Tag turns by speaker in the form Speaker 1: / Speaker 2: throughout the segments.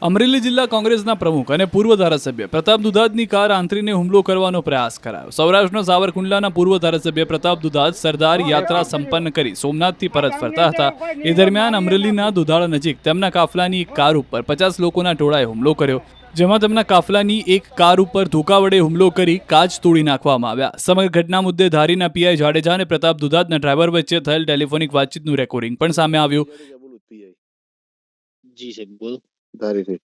Speaker 1: અમરેલી જિલ્લા કોંગ્રેસના પ્રમુખ અને પૂર્વ ધારાસભ્ય પ્રતાપ દુધાતની કાર આંતરીને હુમલો કરવાનો પ્રયાસ કરાયો। સૌરાષ્ટ્રના સાવરકુંડલાના પૂર્વ ધારાસભ્ય પ્રતાપ દુધાત સરદાર યાત્રા સંપન્ન કરી સોમનાથથી પરત ફરતા હતા। એ દરમિયાન અમરેલીના દુધાળા નજીક તેમના કાફલાની એક કાર ઉપર 50 લોકોના ટોળાએ હુમલો કર્યો, જેમાં તેમના કાફલાની એક કાર ઉપર ધોકા વડે હુમલો કરી કાચ તોડી નાખવામાં આવ્યા। સમગ્ર ઘટના મુદ્દે ધારીના પીઆઈ જાડેજા અને પ્રતાપ દુધાતના ડ્રાઈવર વચ્ચે થયેલ ટેલિફોનિક વાતચીતનું રેકોર્ડિંગ પણ સામે આવ્યું।
Speaker 2: જી સાહેબ બોલો।
Speaker 3: ધારીથી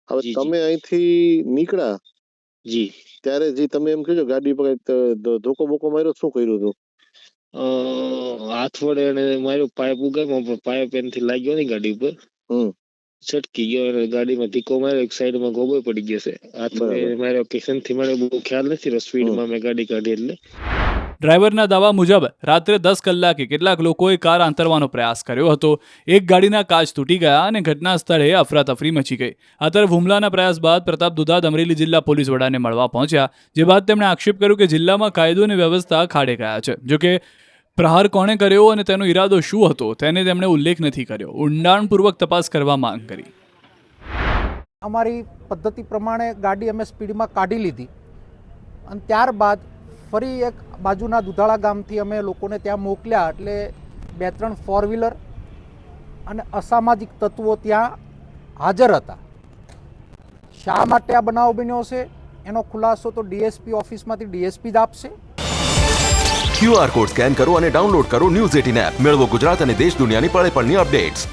Speaker 3: હવે
Speaker 2: જી,
Speaker 3: તમે અહીંથી નીકળ્યા
Speaker 2: જી
Speaker 3: ત્યારે જે તમે એમ કહેજો ગાડી પર કંઈક ધોકો બોકો માર્યો, શું કર્યું હતું?
Speaker 2: હાથ વડે એને માર્યો, પાઇપ ઉગામ્યો પણ પાઇપ એનાથી લાગ્યો નહીં ગાડી ઉપર, છટકી ગયો અને ગાડીમાં ધીકો માર્યો, એક સાઈડમાં ગોબો પડી ગયો છે। હાથ વડે માર્યો કે શેનથી માર્યો બહુ ખ્યાલ નથી, સ્પીડમાં મેં ગાડી કાઢી એટલે।
Speaker 1: ડ્રાઈવરના દાવા મુજબ રાત્રે 10 કલાકે કેટલાક લોકોએ કાર આંતરવાનો પ્રયાસ કર્યો હતો। એક ગાડીના કાચ તૂટી ગયા અને ઘટના સ્થળે અફરાતફરી મચી ગઈ। આ તરફ હુમલાના પ્રયાસ બાદ પ્રતાપ દુધાત અમરેલી જિલ્લા પોલીસ વડાને મળવા પહોંચ્યા, જે બાદ તેમણે આક્ષેપ કર્યો કે જિલ્લામાં કાયદો અને વ્યવસ્થા ખાડે ગયા છે। જોકે પ્રહાર કોણે કર્યો અને તેનો ઈરાદો શું હતો તેને તેમણે ઉલ્લેખ નથી કર્યો। ઊંડાણપૂર્વક તપાસ કરવા માંગ કરી।
Speaker 4: અમારી પદ્ધતિ પ્રમાણે ગાડી અમે સ્પીડમાં કાઢી લીધી અને ત્યારબાદ ફરી એક બાજુના દુધાળા ગામથી અમે લોકોને ત્યાં મોકલ્યા, એટલે 2-3 4 વ્હીલર અને અસામાજિક તત્વો ત્યાં હાજર હતા। શા માટે આ બનાવ બન્યો છે એનો ખુલાસો તો ડીએસપી ઓફિસમાંથી ડીએસપી જ આપશે।
Speaker 5: QR કોડ સ્કેન કરો અને ડાઉનલોડ કરો ન્યૂઝ 18 એપ। મેળવો ગુજરાત અને દેશ દુનિયાની પળે પળની અપડેટ્સ।